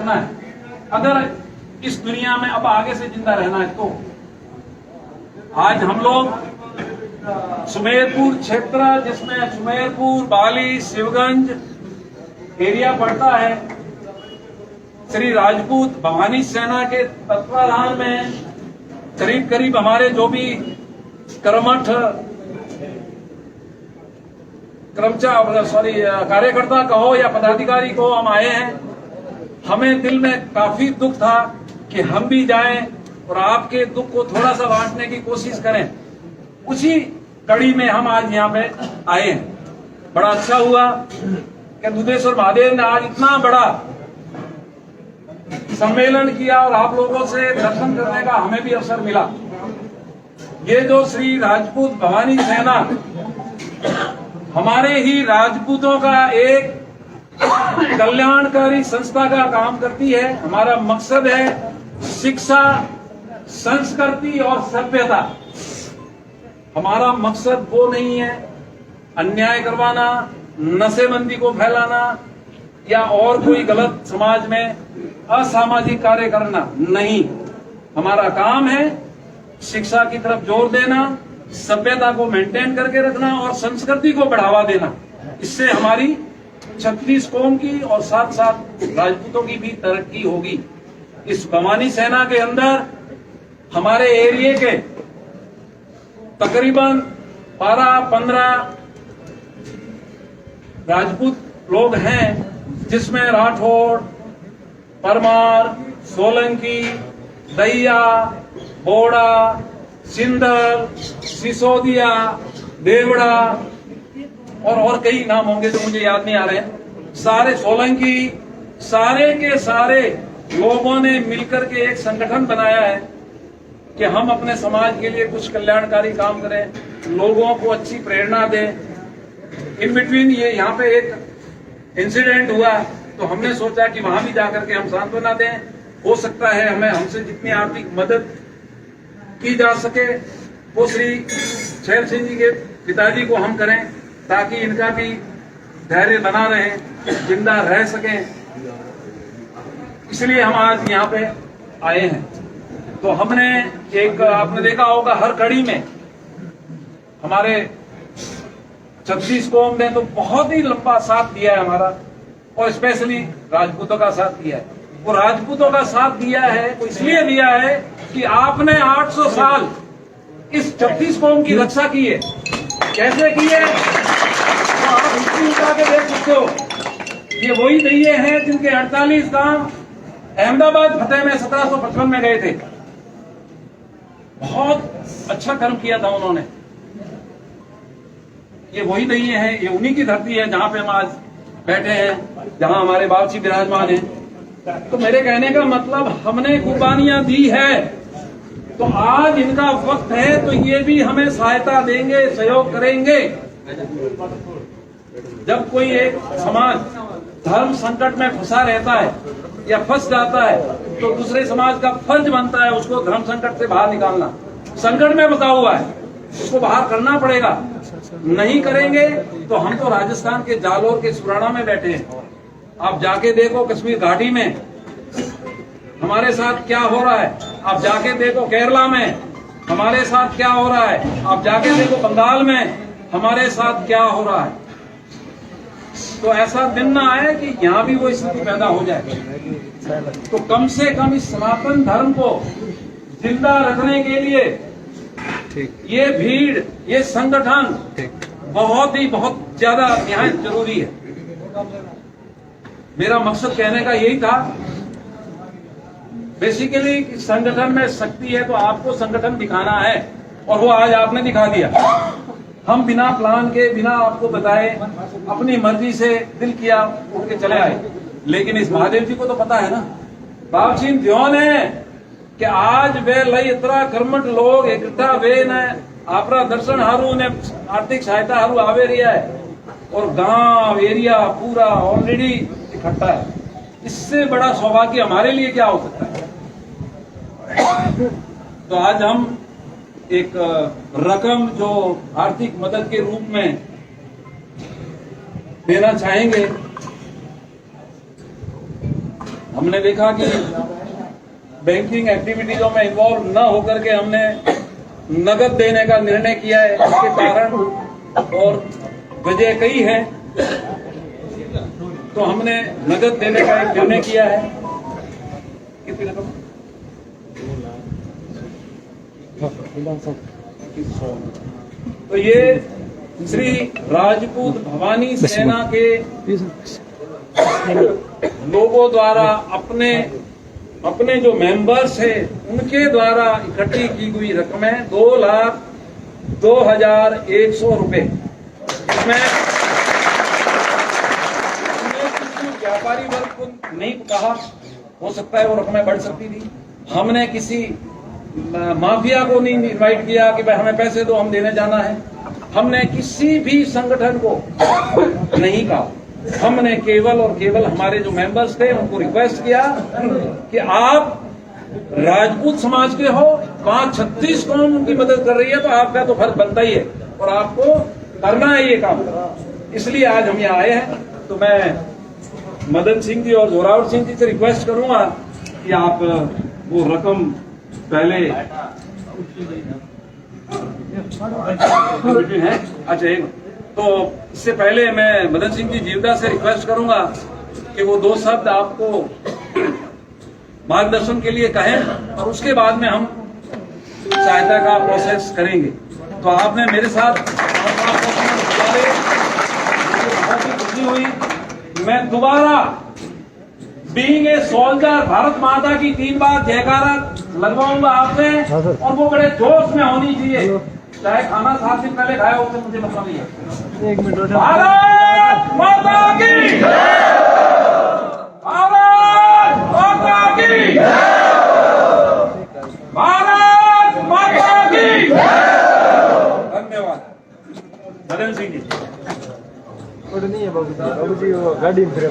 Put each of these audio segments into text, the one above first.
करना है अगर इस दुनिया में अब आगे से जिंदा रहना है। तो आज हम लोग सुमेरपुर क्षेत्र, जिसमें सुमेरपुर, बाली, शिवगंज एरिया पड़ता है, श्री राजपूत भवानी सेना के तत्वाधान में करीब करीब हमारे जो भी कर्मठ कार्यकर्ता कहो या पदाधिकारी कहो, हम आए हैं। हमें दिल में काफी दुख था कि हम भी जाएं और आपके दुख को थोड़ा सा बांटने की कोशिश करें। उसी कड़ी में हम आज यहाँ पे आए हैं। बड़ा अच्छा हुआ कि दुधेश्वर महादेव ने आज इतना बड़ा सम्मेलन किया और आप लोगों से दर्शन करने का हमें भी अवसर मिला। ये जो श्री राजपूत भवानी सेना हमारे ही राजपूतों का एक कल्याणकारी संस्था का काम करती है। हमारा मकसद है शिक्षा, संस्कृति और सभ्यता। हमारा मकसद वो नहीं है अन्याय करवाना, नशेबंदी को फैलाना या और कोई गलत समाज में असामाजिक कार्य करना नहीं। हमारा काम है शिक्षा की तरफ जोर देना, सभ्यता को मेंटेन करके रखना और संस्कृति को बढ़ावा देना। इससे हमारी 36 कौम की और साथ साथ राजपूतों की भी तरक्की होगी। इस भवानी सेना के अंदर हमारे एरिया के तकरीबन 12-15 राजपूत लोग हैं, जिसमें राठौड़, परमार, सोलंकी, दैया, बोड़ा, सिंधल, सिसोदिया, देवड़ा और कई नाम होंगे जो मुझे याद नहीं आ रहे हैं। सारे सोलंकी, सारे के सारे लोगों ने मिलकर के एक संगठन बनाया है कि हम अपने समाज के लिए कुछ कल्याणकारी काम करें, लोगों को अच्छी प्रेरणा दें। इन बिटवीन ये यहाँ पे एक इंसिडेंट हुआ तो हमने सोचा कि वहां भी जाकर के हम सांत्वना दें। हो सकता है हमें हमसे जितनी आर्थिक मदद की जा सके वो श्री छैल सिंह जी के पिताजी को हम करें, ताकि इनका भी धैर्य बना रहे, जिंदा रह सकें। इसलिए हम आज यहाँ पे आए हैं। तो हमने एक, आपने देखा होगा हर कड़ी में हमारे 36 कौम ने तो बहुत ही लंबा साथ दिया है हमारा, और स्पेशली राजपूतों का साथ दिया है। वो राजपूतों का साथ दिया है वो इसलिए दिया है कि आपने 800 साल इस 36 कौम की रक्षा की है। कैसे की है तो आप हिस्ट्री उठा के देख सकते हो। ये वही दैये हैं जिनके 48 गांव अहमदाबाद फतेह में 1755 में गए थे। बहुत अच्छा कर्म किया था उन्होंने। ये वही दैये हैं, ये उन्हीं की धरती है जहां पे हम आज बैठे हैं, जहां हमारे बाबूजी विराजमान हैं। तो मेरे कहने का मतलब, हमने कुर्बानियां दी है तो आज इनका वक्त है तो ये भी हमें सहायता देंगे, सहयोग करेंगे। जब कोई एक समाज धर्म संकट में फंसा रहता है या फंस जाता है तो दूसरे समाज का फर्ज बनता है उसको धर्म संकट से बाहर निकालना। संकट में फंसा हुआ है, उसको बाहर करना पड़ेगा। नहीं करेंगे तो हम तो राजस्थान के जालोर के सुराणा में बैठे हैं। आप जाके देखो कश्मीर घाटी में हमारे साथ क्या हो रहा है, आप जाके देखो केरला में हमारे साथ क्या हो रहा है, आप जाके देखो बंगाल में हमारे साथ क्या हो रहा है। तो ऐसा दिन ना आए कि यहाँ भी वो स्थिति पैदा हो जाए। तो कम से कम इस सनातन धर्म को जिंदा रखने के लिए ये भीड़, ये संगठन बहुत ज्यादा यहाँ जरूरी है। मेरा मकसद कहने का यही था। बेसिकली संगठन में शक्ति है तो आपको संगठन दिखाना है, और वो आज आपने दिखा दिया। हम बिना प्लान के, बिना आपको बताए, अपनी मर्जी से दिल किया उठ के चले आए। लेकिन इस महादेव जी को तो पता है ना, बाबजी ध्यान है कि आज वे लई इतना कर्मठ लोग इकट्ठा वे न आपरा दर्शन हारू ने आर्थिक सहायता हारू आवे रहा है, और गांव एरिया पूरा ऑलरेडी इकट्ठा है। इससे बड़ा सौभाग्य हमारे लिए क्या हो सकता है। तो आज हम एक रकम जो आर्थिक मदद के रूप में देना चाहेंगे, हमने देखा कि बैंकिंग एक्टिविटीजों में इन्वॉल्व न होकर के हमने नगद देने का निर्णय किया है। इसके कारण और वजह कई है, तो हमने नगद देने का एक निर्णय किया है। कितनी रकम? तो ये श्री राजपूत भवानी सेना के लोगों द्वारा अपने जो मेंबर्स है उनके द्वारा इकट्ठी की हुई रकम है 2,02,100 रुपए। इसमें किसी व्यापारी वर्ग को नहीं कहा, हो सकता है वो रकमें बढ़ सकती थी। हमने किसी माफिया को नहीं इनवाइट किया कि भाई हमें पैसे दो, हम देने जाना है। हमने किसी भी संगठन को नहीं कहा। हमने केवल और केवल हमारे जो मेंबर्स थे उनको रिक्वेस्ट किया कि आप राजपूत समाज के हो, 36 कौम उनकी मदद कर रही है, तो आपका तो फर्ज बनता ही है और आपको करना है ये काम। इसलिए आज हम यहाँ आए हैं। तो मैं मदन सिंह जी और जोरावर सिंह जी से रिक्वेस्ट करूंगा कि आप वो रकम पहले है। अच्छा, तो इससे पहले मैं मदन सिंह जी जीवदा से रिक्वेस्ट करूंगा कि वो 2 शब्द आपको मार्गदर्शन के लिए कहें और उसके बाद में हम सहायता का प्रोसेस करेंगे। तो आपने मेरे साथ बहुत ही खुशी हुई। मैं दोबारा बीइंग ए सोल्जर भारत माता की 3 बार जयकारा लगवाऊंगा आपसे, और वो बड़े जोश में होनी चाहिए। चाहे खाना 7 दिन पहले खाया हो, मुझे मतलब नहीं है। 1 मिनट। भारत माता की जय! भारत माता की जय! भारत माता की जय! धन्यवाद। मदन सिंह जी नहीं है बाबू जी, वो गाड़ी में फिर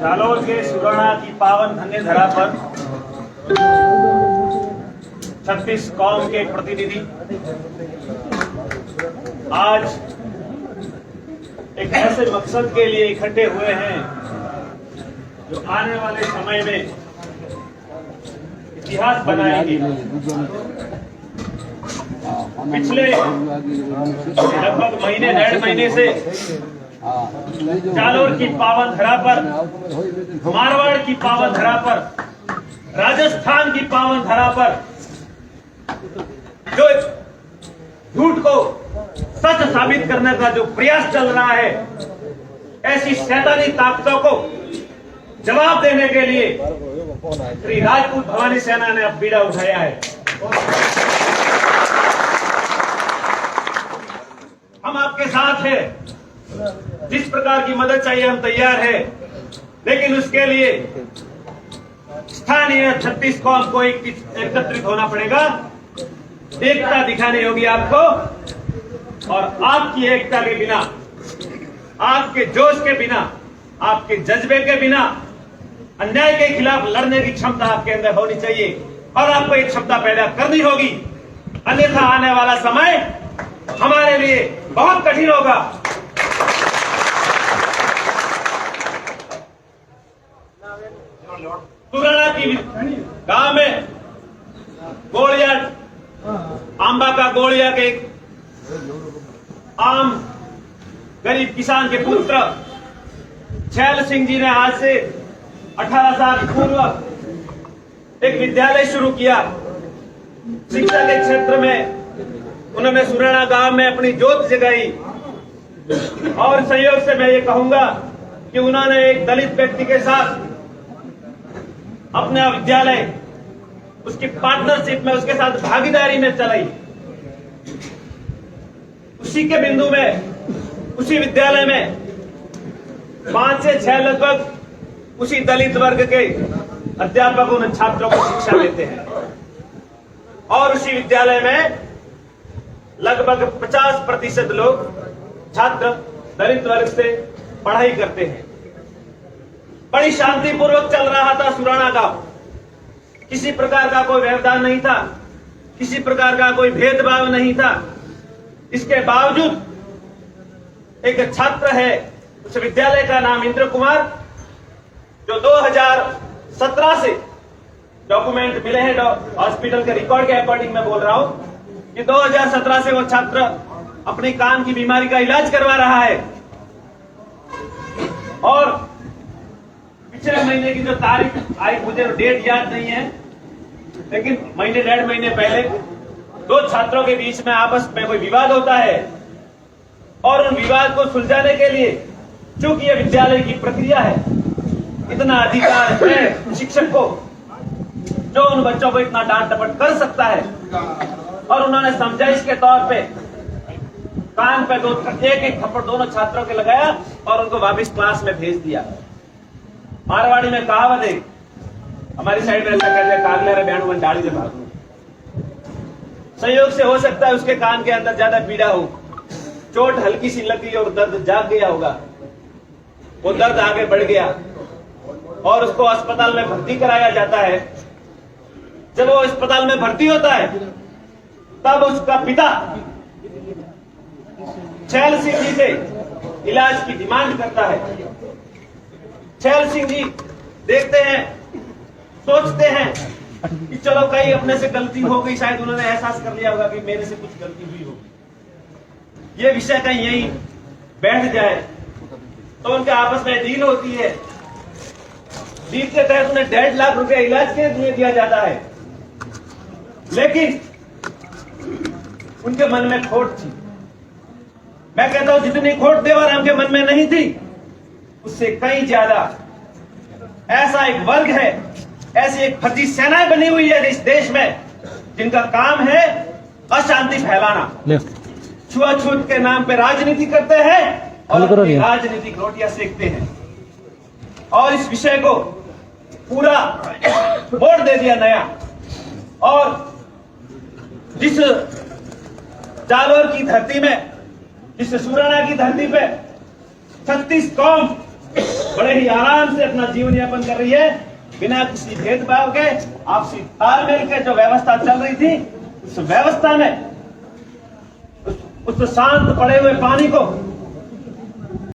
जालोर के सुराणा की पावन धन्य धरा पर 36 कौम के प्रतिनिधि आज एक ऐसे मकसद के लिए इकट्ठे हुए हैं जो आने वाले समय में इतिहास बनाएंगे। पिछले लगभग महीने 1.5 महीने से जालोर की पावन धरा पर, मारवाड़ की पावन धरा पर, राजस्थान की पावन धरा पर जो झूठ को सच साबित करने का जो प्रयास चल रहा है, ऐसी शैतानी ताकतों को जवाब देने के लिए श्री राजपूत भवानी सेना ने अब बीड़ा उठाया है। हम आपके साथ हैं। जिस प्रकार की मदद चाहिए हम तैयार हैं, लेकिन उसके लिए स्थानीय 36 कौम को एकत्रित होना पड़ेगा। एकता दिखानी होगी आपको, और आपकी एकता के बिना, आपके जोश के बिना, आपके जज्बे के बिना अन्याय के खिलाफ लड़ने की क्षमता आपके अंदर होनी चाहिए, और आपको एक क्षमता पैदा करनी होगी। अन्यथा आने वाला समय हमारे लिए बहुत कठिन होगा। सुराणा की गांव में गोलिया, आंबा का गोलिया के आम गरीब किसान के पुत्र छैल सिंह जी ने आज से 18 साल पूर्व एक विद्यालय शुरू किया। शिक्षा के क्षेत्र में उन्होंने सुराणा गांव में अपनी जोत जगाई, और सहयोग से मैं ये कहूंगा कि उन्होंने एक दलित व्यक्ति के साथ अपना विद्यालय, उसकी पार्टनरशिप में, उसके साथ भागीदारी में चलाई। उसी के बिंदु में, उसी विद्यालय में 5 से 6 लगभग उसी दलित वर्ग के अध्यापक उन छात्रों को शिक्षा देते हैं, और उसी विद्यालय में लगभग 50% लोग छात्र दलित वर्ग से पढ़ाई करते हैं। बड़ी शांतिपूर्वक चल रहा था सुराणा गांव, किसी प्रकार का कोई व्यवधान नहीं था, किसी प्रकार का कोई भेदभाव नहीं था। इसके बावजूद एक छात्र है, उस विद्यालय का नाम इंद्र कुमार, जो 2017 से डॉक्यूमेंट मिले हैं हॉस्पिटल के रिकॉर्ड के अकॉर्डिंग मैं बोल रहा हूं कि 2017 से वो छात्र अपने कान की बीमारी का इलाज करवा रहा है। और पिछले महीने की जो तारीख आई, मुझे डेट याद नहीं है, लेकिन महीने 1.5 महीने पहले 2 छात्रों के बीच में आपस में कोई विवाद होता है और उन विवाद को सुलझाने के लिए, चूंकि यह विद्यालय की प्रक्रिया है, इतना अधिकार है शिक्षक को जो उन बच्चों को इतना डांट डपट कर सकता है। और उन्होंने समझाइश के तौर पे कान पे एक थप्पड़ दोनों छात्रों के लगाया और उनको वापस क्लास में भेज दिया। मारवाड़ी में कहावत है, हमारी साइड में ऐसा कहते हैं, कागले रे बैंड में डाली से भागू। संयोग से हो सकता है उसके कान के अंदर ज्यादा पीड़ा हो, चोट हल्की सी लगी और दर्द जाग गया होगा, वो दर्द आगे बढ़ गया और उसको अस्पताल में भर्ती कराया जाता है। जब वो अस्पताल में भर्ती होता है तब उसका पिता छैल सिंह जी से इलाज की डिमांड करता है। छैल सिंह जी देखते हैं, सोचते हैं कि चलो कहीं अपने से गलती हो गई, शायद उन्होंने एहसास कर लिया होगा कि मेरे से कुछ गलती हुई होगी, ये विषय कहीं यही बैठ जाए। तो उनके आपस में डील होती है, डील के तहत उन्हें 1.5 लाख रुपए इलाज के लिए दिया जाता है। लेकिन उनके मन में खोट थी। मैं कहता हूं जितनी खोट देवाराम के मन में नहीं थी, उससे कहीं ज्यादा ऐसा एक वर्ग है, ऐसी एक फर्जी सेनाएं बनी हुई है इस देश में, जिनका काम है अशांति फैलाना, छुआछूत के नाम पे राजनीति करते हैं और अपनी राजनीतिक रोटियां सेकते हैं। और इस विषय को पूरा मोड़ दे दिया नया। और जिस जालोर की धरती में, जिस सुराना की धरती पे 36 कौम बड़े ही आराम से अपना जीवन यापन कर रही है, बिना किसी भेदभाव के, आपसी तालमेल के जो व्यवस्था चल रही थी, उस व्यवस्था में उस शांत पड़े हुए पानी को